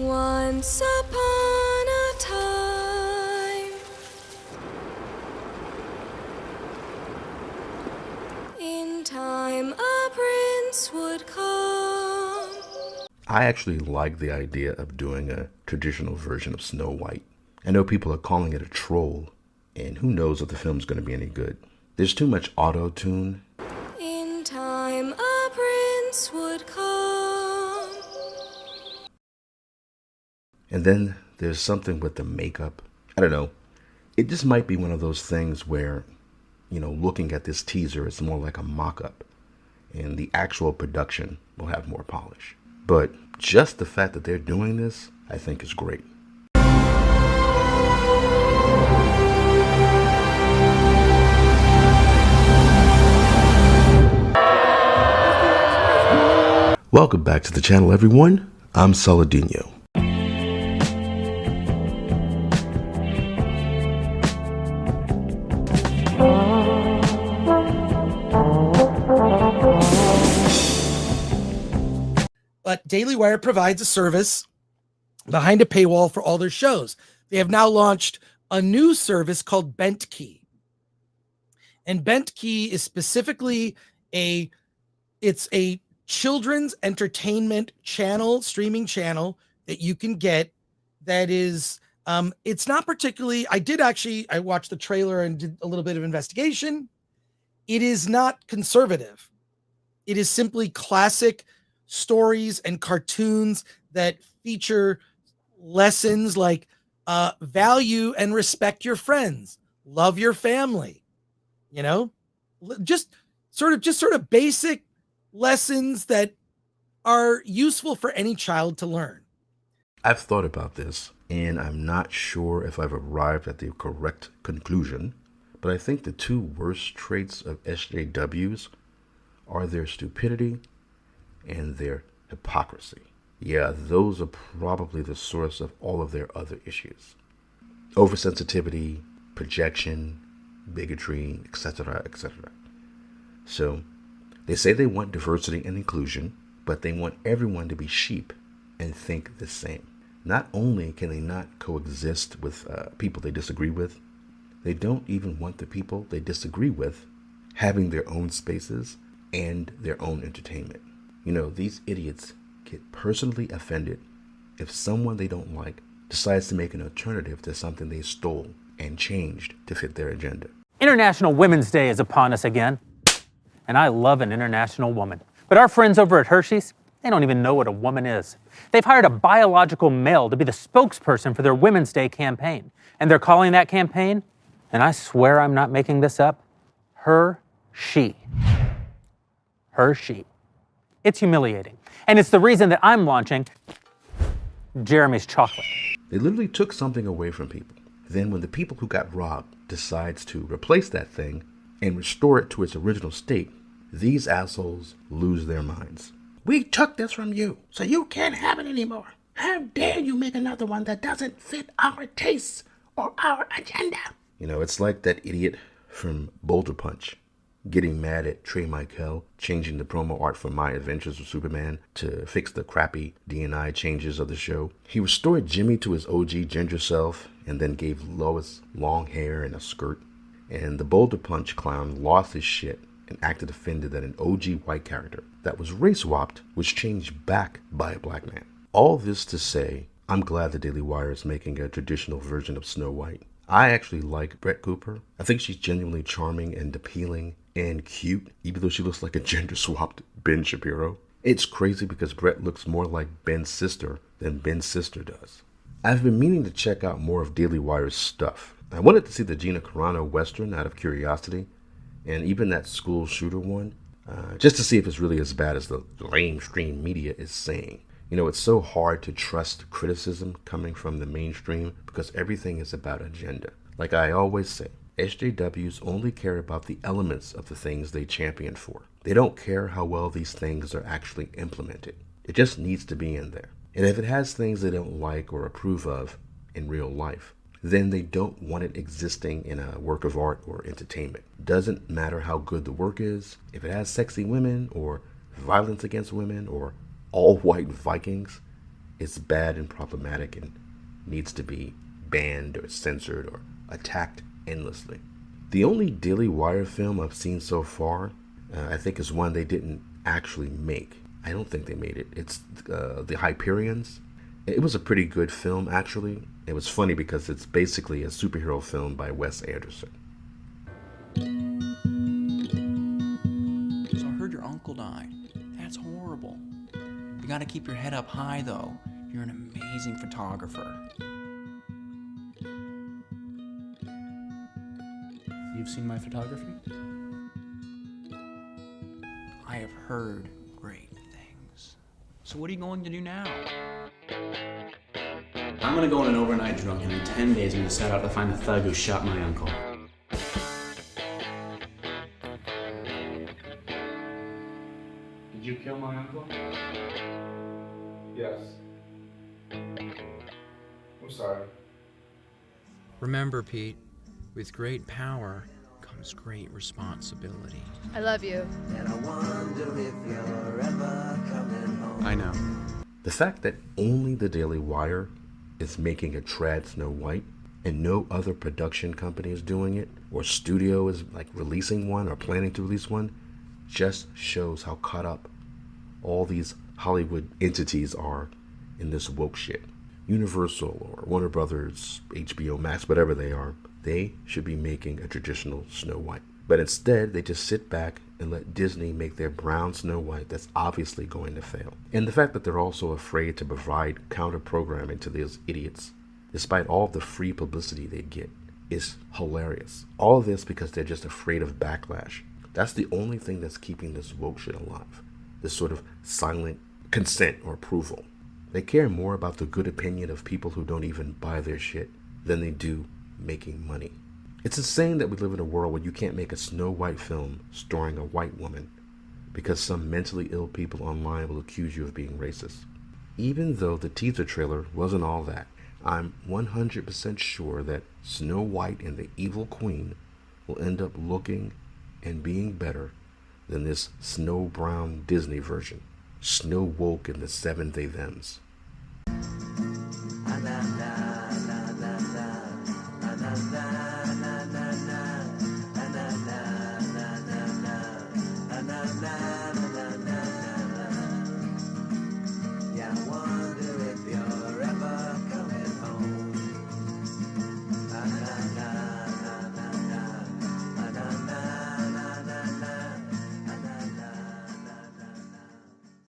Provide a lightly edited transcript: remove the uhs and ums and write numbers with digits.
Once upon a time, in time a prince would come. I actually like the idea of doing a traditional version of Snow White. I know people are calling it a troll, and who knows if the film's going to be any good. There's too much auto-tune. In time a prince would come. And then there's something with the makeup. I don't know. It just might be one of those things where, looking at this teaser, it's more like a mock-up. And the actual production will have more polish. But just the fact that they're doing this, I think is great. Welcome back to the channel, everyone. I'm Saladino. But Daily Wire provides a service behind a paywall for all their shows. They have now launched a new service called BentKey. And BentKey is specifically a children's entertainment channel, streaming channel that you can get that is, it's not particularly, I watched the trailer and did a little bit of investigation. It is not conservative. It is simply classic stories and cartoons that feature lessons like value and respect your friends, love your family, just sort of basic lessons that are useful for any child to learn. I've thought about this, and I'm not sure if I've arrived at the correct conclusion, but I think the two worst traits of SJWs are their stupidity and their hypocrisy. Yeah, those are probably the source of all of their other issues. Oversensitivity, projection, bigotry, etc., etc. So, they say they want diversity and inclusion, but they want everyone to be sheep and think the same. Not only can they not coexist with people they disagree with, they don't even want the people they disagree with having their own spaces and their own entertainment. These idiots get personally offended if someone they don't like decides to make an alternative to something they stole and changed to fit their agenda. International Women's Day is upon us again, and I love an international woman. But our friends over at Hershey's, they don't even know what a woman is. They've hired a biological male to be the spokesperson for their Women's Day campaign, and they're calling that campaign, and I swear I'm not making this up, Her-She. Her-She. It's humiliating. And it's the reason that I'm launching Jeremy's Chocolate. They literally took something away from people. Then when the people who got robbed decides to replace that thing and restore it to its original state, these assholes lose their minds. We took this from you, so you can't have it anymore. How dare you make another one that doesn't fit our tastes or our agenda? It's like that idiot from Boulder Punch getting mad at Trey Michael changing the promo art for My Adventures with Superman to fix the crappy D&I changes of the show. He restored Jimmy to his OG ginger self and then gave Lois long hair and a skirt. And the Boulder Punch clown lost his shit and acted offended that an OG white character that was race swapped was changed back by a black man. All this to say, I'm glad the Daily Wire is making a traditional version of Snow White. I actually like Brett Cooper. I think she's genuinely charming and appealing and cute, even though she looks like a gender-swapped Ben Shapiro. It's crazy because Brett looks more like Ben's sister than Ben's sister does. I've been meaning to check out more of Daily Wire's stuff. I wanted to see the Gina Carano Western out of curiosity, and even that school shooter one, just to see if it's really as bad as the lamestream media is saying. It's so hard to trust criticism coming from the mainstream because everything is about agenda. Like I always say, SJWs only care about the elements of the things they champion for. They don't care how well these things are actually implemented. It just needs to be in there. And if it has things they don't like or approve of in real life, then they don't want it existing in a work of art or entertainment. Doesn't matter how good the work is, if it has sexy women or violence against women or all white Vikings, is bad and problematic and needs to be banned or censored or attacked endlessly. The only Daily Wire film I've seen so far, I think, is one they didn't actually make. I don't think they made it. It's The Hyperions. It was a pretty good film, actually. It was funny because it's basically a superhero film by Wes Anderson. So I heard your uncle died. That's horrible. You gotta keep your head up high, though. You're an amazing photographer. You've seen my photography? I have heard great things. So what are you going to do now? I'm gonna go on an overnight drunk, and in 10 days I'm gonna set out to find the thug who shot my uncle. Did you kill my uncle? Yes. I'm sorry. Remember, Pete, with great power comes great responsibility. I love you. I know. The fact that only the Daily Wire is making a trad Snow White and no other production company is doing it, or studio is like releasing one or planning to release one, just shows how caught up all these Hollywood entities are in this woke shit. Universal or Warner Brothers, HBO Max, whatever they are, they should be making a traditional Snow White. But instead, they just sit back and let Disney make their brown Snow White that's obviously going to fail. And the fact that they're also afraid to provide counter-programming to these idiots, despite all of the free publicity they get, is hilarious. All of this because they're just afraid of backlash. That's the only thing that's keeping this woke shit alive. This sort of silent consent or approval. They care more about the good opinion of people who don't even buy their shit than they do making money. It's insane that we live in a world where you can't make a Snow White film starring a white woman because some mentally ill people online will accuse you of being racist. Even though the teaser trailer wasn't all that, I'm 100% sure that Snow White and the Evil Queen will end up looking and being better than this Snow Brown Disney version. Snow Woke and the 7 They Thems.